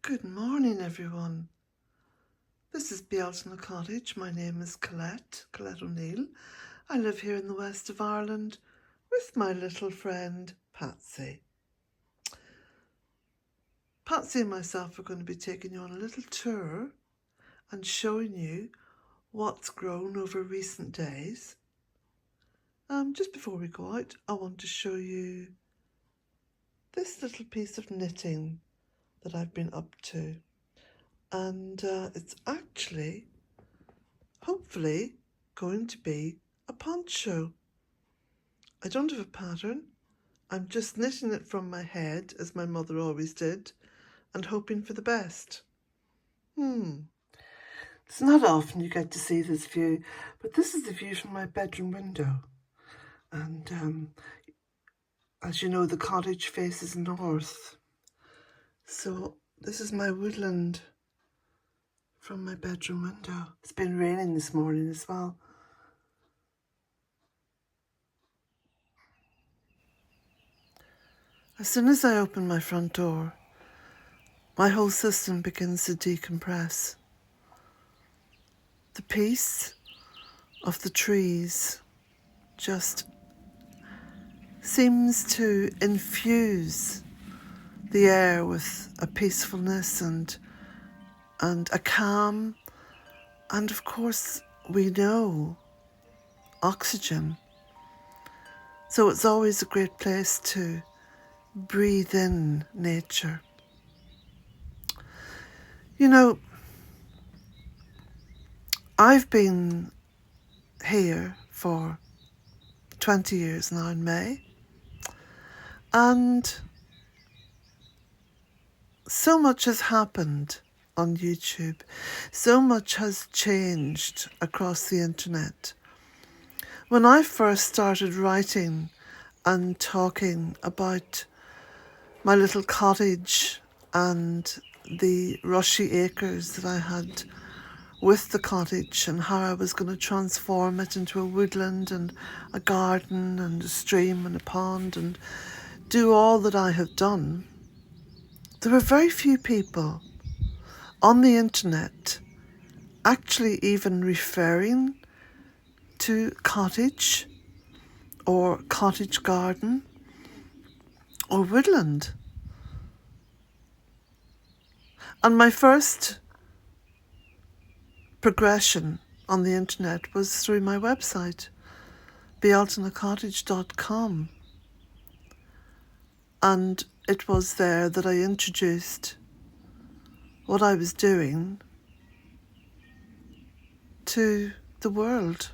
Good morning, everyone. This is Bealtaine Cottage. My name is Colette O'Neill. I live here in the west of Ireland with my little friend Patsy. Patsy and myself are going to be taking you on a little tour and showing you what's grown over recent days. Just before we go out, I want to show you this little piece of knitting that I've been up to. And it's actually, hopefully, going to be a poncho. I don't have a pattern. I'm just knitting it from my head, as my mother always did, and hoping for the best. It's not often you get to see this view, but this is the view from my bedroom window. And as you know, the cottage faces north. So this is my woodland from my bedroom window. It's been raining this morning as well. As soon as I open my front door, my whole system begins to decompress. The peace of the trees just seems to infuse the air with a peacefulness and a calm, and of course we know oxygen. So it's always a great place to breathe in nature. You know, I've been here for 20 years now in May, and so much has happened on YouTube. So much has changed across the internet. When I first started writing and talking about my little cottage and the rushy acres that I had with the cottage and how I was going to transform it into a woodland and a garden and a stream and a pond and do all that I have done, there were very few people on the internet actually even referring to cottage or cottage garden or woodland. And my first progression on the internet was through my website, bealtainecottage.com. And it was there that I introduced what I was doing to the world.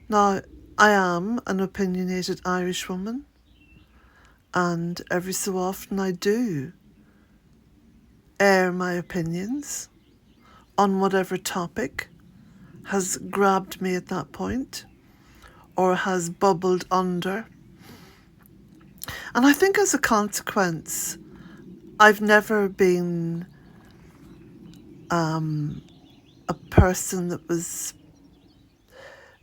Now, I am an opinionated Irish woman, and every so often I do air my opinions on whatever topic has grabbed me at that point or has bubbled under. And I think as a consequence, I've never been a person that was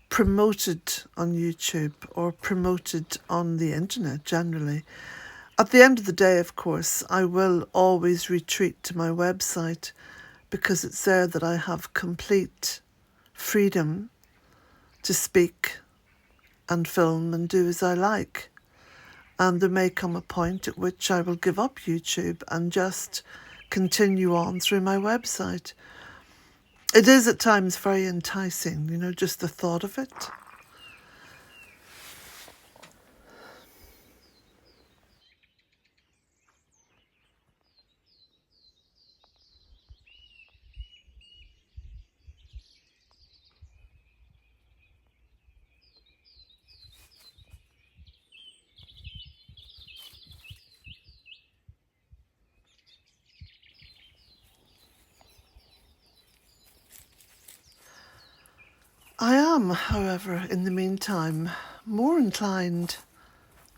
promoted on YouTube or promoted on the internet generally. At the end of the day, of course, I will always retreat to my website because it's there that I have complete freedom to speak and film and do as I like. And there may come a point at which I will give up YouTube and just continue on through my website. It is at times very enticing, you know, just the thought of it. I am, however, in the meantime, more inclined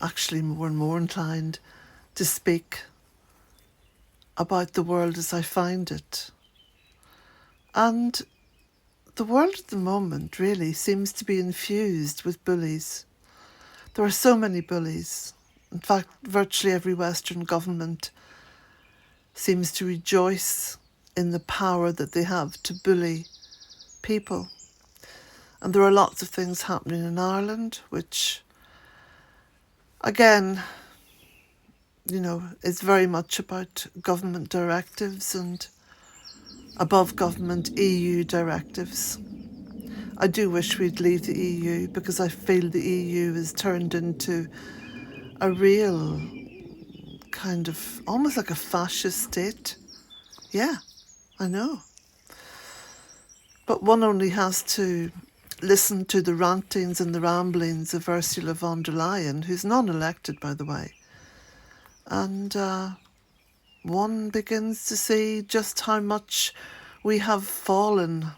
to speak about the world as I find it. And the world at the moment really seems to be infused with bullies. There are so many bullies. In fact, virtually every Western government seems to rejoice in the power that they have to bully people. And there are lots of things happening in Ireland, which, again, is very much about government directives and above government EU directives. I do wish we'd leave the EU, because I feel the EU has turned into a real kind of almost like a fascist state. Yeah, I know. But one only has to listen to the rantings and the ramblings of Ursula von der Leyen, who's non-elected, by the way. And one begins to see just how much we have fallen.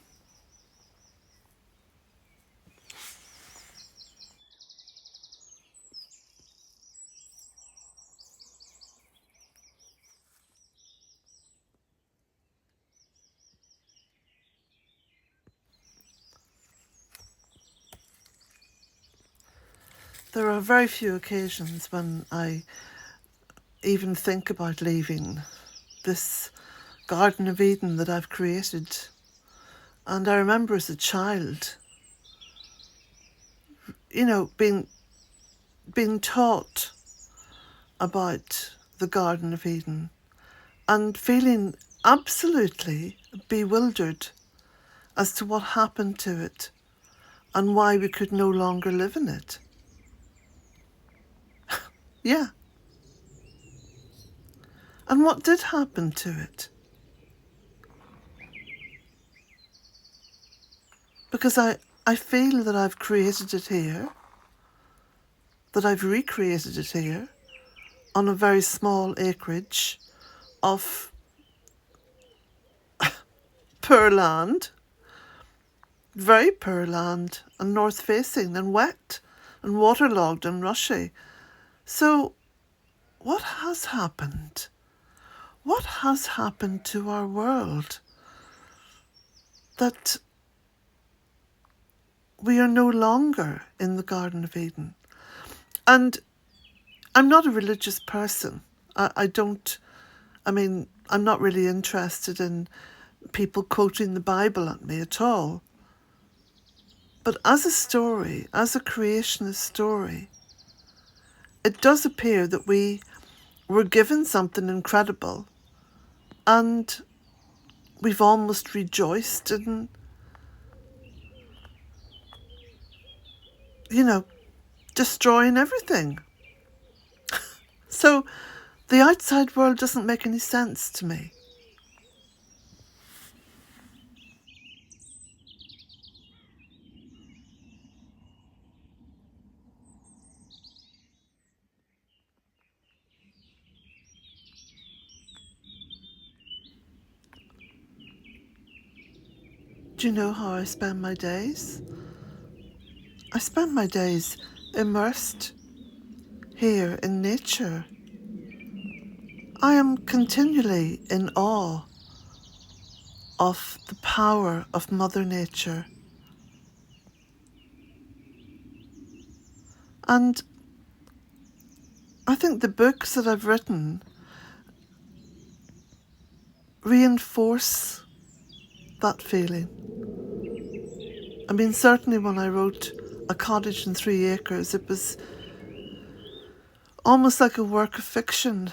There are very few occasions when I even think about leaving this Garden of Eden that I've created. And I remember as a child, being taught about the Garden of Eden and feeling absolutely bewildered as to what happened to it and why we could no longer live in it. Yeah. And what did happen to it? Because I feel that I've created it here, that I've recreated it here on a very small acreage of poor land, very poor land, and north facing and wet and waterlogged and rushy. So what has happened? What has happened to our world that we are no longer in the Garden of Eden? And I'm not a religious person. I'm not really interested in people quoting the Bible at me at all. But as a story, as a creationist story, it does appear that we were given something incredible and we've almost rejoiced in, destroying everything. So the outside world doesn't make any sense to me. Do you know how I spend my days? I spend my days immersed here in nature. I am continually in awe of the power of Mother Nature. And I think the books that I've written reinforce that feeling. I mean, certainly when I wrote A Cottage in 3 Acres, it was almost like a work of fiction.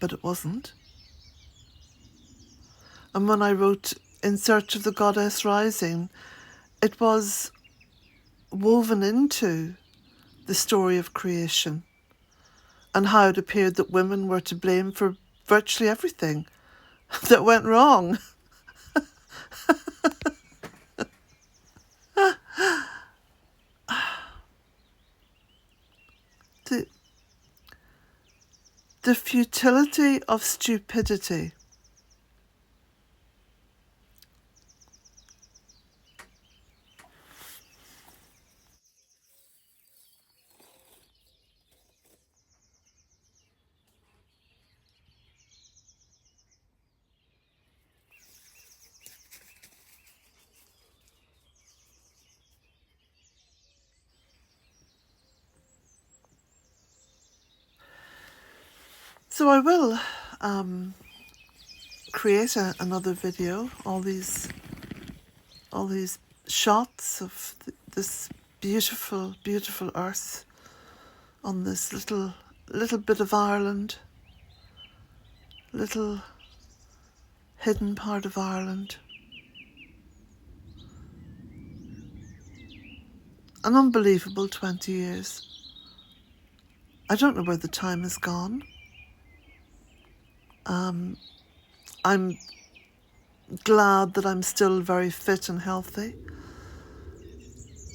But it wasn't. And when I wrote In Search of the Goddess Rising, it was woven into the story of creation and how it appeared that women were to blame for virtually everything that went wrong. The futility of stupidity. So I will create another video, all these shots of this beautiful, beautiful earth on this little bit of Ireland, little hidden part of Ireland. An unbelievable 20 years. I don't know where the time has gone. I'm glad that I'm still very fit and healthy,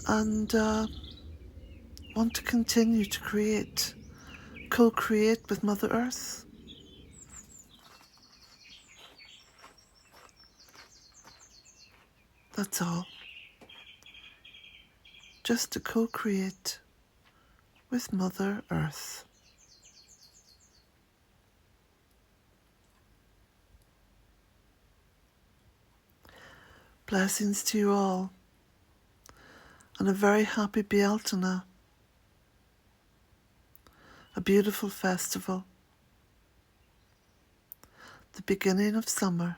and want to continue to co-create with Mother Earth. That's all. Just to co-create with Mother Earth. Blessings to you all, and a very happy Bealtaine, a beautiful festival, the beginning of summer.